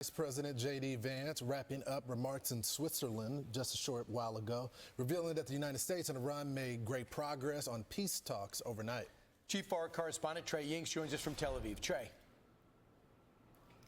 Vice President JD Vance wrapping up remarks in Switzerland just a short while ago, revealing that the United States and Iran made great progress on peace talks overnight. Chief Foreign Correspondent Trey Yingst joins us from Tel Aviv. Trey.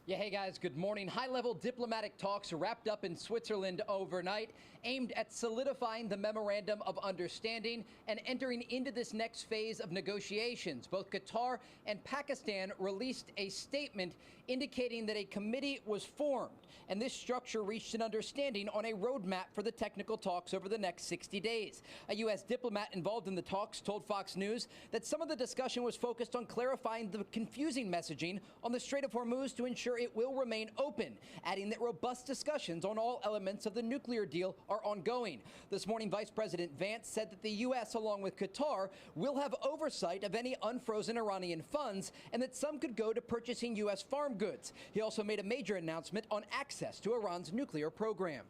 Yeah, hey guys, good morning. High-level diplomatic talks wrapped up in Switzerland overnight, aimed at solidifying the memorandum of understanding and entering into this next phase of negotiations. Both Qatar and Pakistan released a statement indicating that a committee was formed, and this structure reached an understanding on a roadmap for the technical talks over the next 60 days. A U.S. diplomat involved in the talks told Fox News that some of the discussion was focused on clarifying the confusing messaging on the Strait of Hormuz to ensure it will remain open, adding that robust discussions on all elements of the nuclear deal are ongoing. This morning, Vice President Vance said that the U.S., along with Qatar, will have oversight of any unfrozen Iranian funds and that some could go to purchasing U.S. farm goods. He also made a major announcement on access to Iran's nuclear program.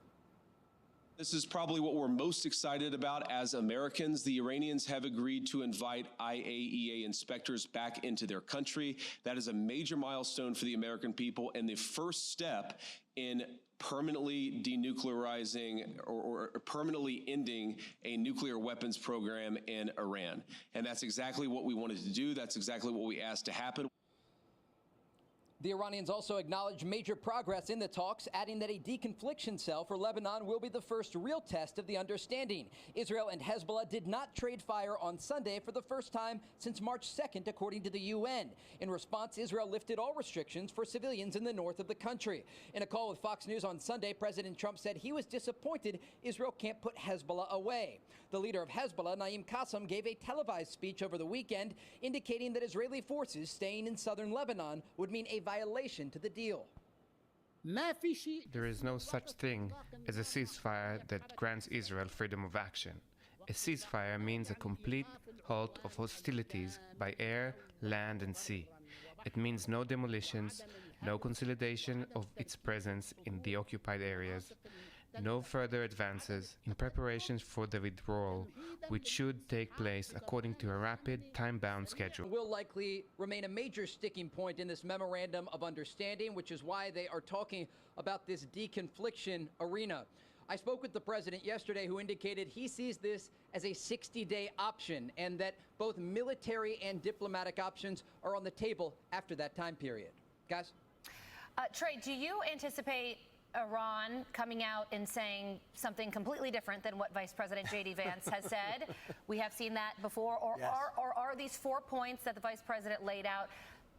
This is probably what we're most excited about as Americans. The Iranians have agreed to invite IAEA inspectors back into their country. That is a major milestone for the American people and the first step in permanently denuclearizing or permanently ending a nuclear weapons program in Iran. And that's exactly what we wanted to do. That's exactly what we asked to happen. The Iranians also acknowledged major progress in the talks, adding that a deconfliction cell for Lebanon will be the first real test of the understanding. Israel and Hezbollah did not trade fire on Sunday for the first time since March 2nd, according to the UN. In response, Israel lifted all restrictions for civilians in the north of the country. In a call with Fox News on Sunday, President Trump said he was disappointed Israel can't put Hezbollah away. The leader of Hezbollah, Naim Qassem, gave a televised speech over the weekend, indicating that Israeli forces staying in southern Lebanon would mean a violation to the deal. There is no such thing as a ceasefire that grants Israel freedom of action. A ceasefire means a complete halt of hostilities by air, land, and sea. It means no demolitions, no consolidation of its presence in the occupied areas, no further advances in preparations for the withdrawal, which should take place according to a rapid, time-bound schedule. Will likely remain a major sticking point in this memorandum of understanding, which is why they are talking about this deconfliction arena. I spoke with the president yesterday, who indicated he sees this as a 60-day option and that both military and diplomatic options are on the table after that time period. Guys? Trey, do you anticipate Iran coming out and saying something completely different than what Vice President JD Vance has said? We have seen that before. Or, Yes. are these 4 points that the Vice President laid out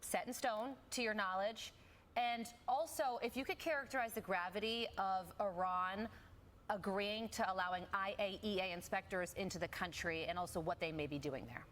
set in stone, to your knowledge? And also, if you could characterize the gravity of Iran agreeing to allowing IAEA inspectors into the country and also what they may be doing there.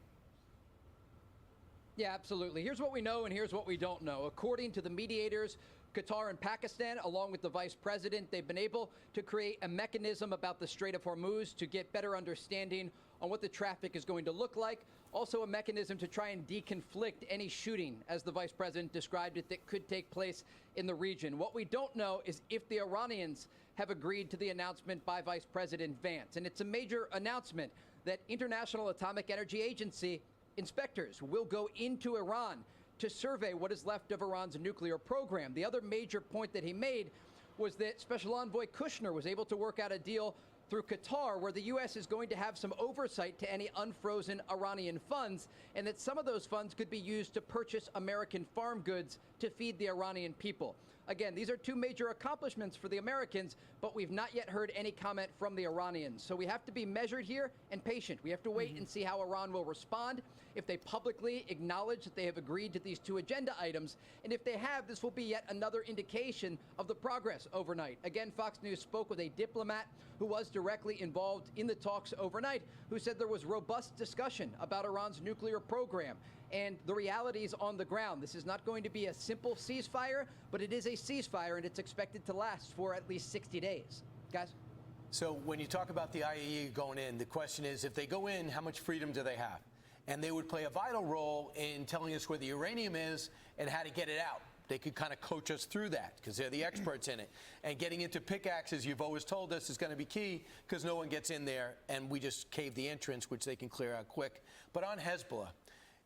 Yeah, absolutely. Here's what we know and here's what we don't know. According to the mediators, Qatar and Pakistan, along with the vice president, they've been able to create a mechanism about the Strait of Hormuz to get better understanding on what the traffic is going to look like. Also a mechanism to try and deconflict any shooting, as the vice president described it, that could take place in the region. What we don't know is if the Iranians have agreed to the announcement by Vice President Vance. And it's a major announcement that International Atomic Energy Agency inspectors will go into Iran to survey what is left of Iran's nuclear program. The other major point that he made was that Special Envoy Kushner was able to work out a deal through Qatar, where the U.S. is going to have some oversight to any unfrozen Iranian funds, and that some of those funds could be used to purchase American farm goods to feed the Iranian people. Again, these are two major accomplishments for the Americans, but we've not yet heard any comment from the Iranians. So we have to be measured here and patient. We have to wait and see how Iran will respond, if they publicly acknowledge that they have agreed to these 2 agenda items. And if they have, this will be yet another indication of the progress overnight. Again, Fox News spoke with a diplomat who was directly involved in the talks overnight, who said there was robust discussion about Iran's nuclear program and the realities on the ground. This is not going to be a simple ceasefire, but it is a ceasefire, and it's expected to last for at least 60 days. Guys? So when you talk about the IAEA going in, the question is, if they go in, how much freedom do they have? And they would play a vital role in telling us where the uranium is and how to get it out. They could kind of coach us through that because they're the experts in it. And getting into pickaxes, you've always told us, is going to be key because no one gets in there and we just cave the entrance, which they can clear out quick. But on Hezbollah,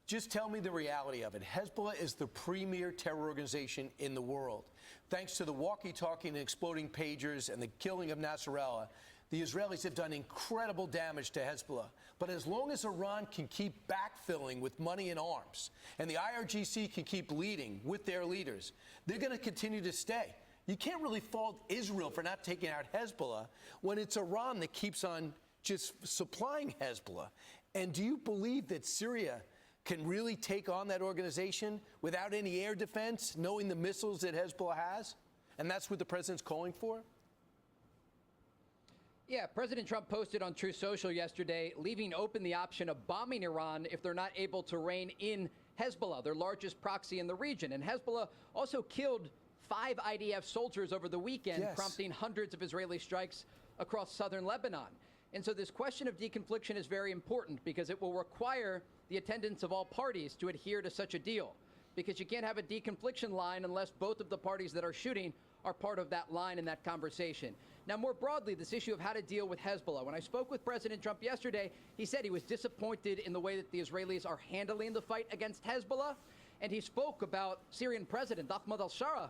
Just tell me the reality of it. Hezbollah is the premier terror organization in the world. Thanks to the walkie-talkie and exploding pagers and the killing of Nasrallah, the Israelis have done incredible damage to Hezbollah. But as long as Iran can keep backfilling with money and arms, and the IRGC can keep leading with their leaders, they're going to continue to stay. You can't really fault Israel for not taking out Hezbollah when it's Iran that keeps on just supplying Hezbollah. And do you believe that Syria can really take on that organization without any air defense, knowing the missiles that Hezbollah has? And that's what the president's calling for? Yeah, President Trump posted on Truth Social yesterday, leaving open the option of bombing Iran if they're not able to rein in Hezbollah, their largest proxy in the region. And Hezbollah also killed 5 IDF soldiers over the weekend, Yes. prompting hundreds of Israeli strikes across southern Lebanon. And so this question of deconfliction is very important because it will require the attendance of all parties to adhere to such a deal. Because you can't have a deconfliction line unless both of the parties that are shooting are part of that line in that conversation. Now, more broadly, this issue of how to deal with Hezbollah. When I spoke with President Trump yesterday, he said he was disappointed in the way that the Israelis are handling the fight against Hezbollah. And he spoke about Syrian President Ahmad al-Shara,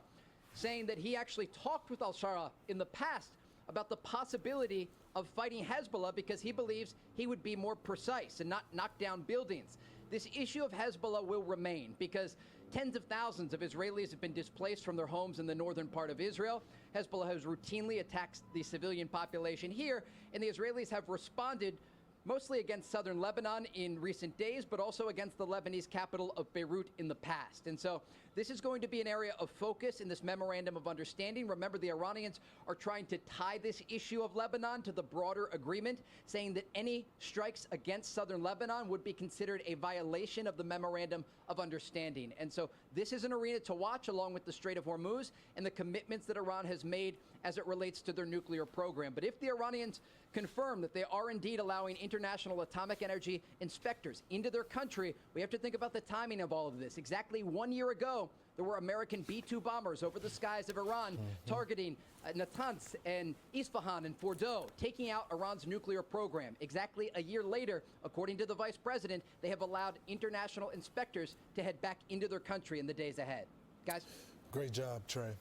saying that he actually talked with al-Shara in the past about the possibility of fighting Hezbollah because he believes he would be more precise and not knock down buildings. This issue of Hezbollah will remain because tens of thousands of Israelis have been displaced from their homes in the northern part of Israel. Hezbollah has routinely attacked the civilian population here, and the Israelis have responded mostly against southern Lebanon in recent days, but also against the Lebanese capital of Beirut in the past. And so this is going to be an area of focus in this memorandum of understanding. Remember, the Iranians are trying to tie this issue of Lebanon to the broader agreement, saying that any strikes against southern Lebanon would be considered a violation of the memorandum of understanding. And so this is an arena to watch, along with the Strait of Hormuz and the commitments that Iran has made as it relates to their nuclear program. But if the Iranians confirm that they are indeed allowing international atomic energy inspectors into their country, we have to think about the timing of all of this. Exactly 1 year ago, there were American B-2 bombers over the skies of Iran targeting Natanz and Isfahan and Fordow, taking out Iran's nuclear program. Exactly a year later, according to the vice president, they have allowed international inspectors to head back into their country in the days ahead. Guys? Great job, Trey.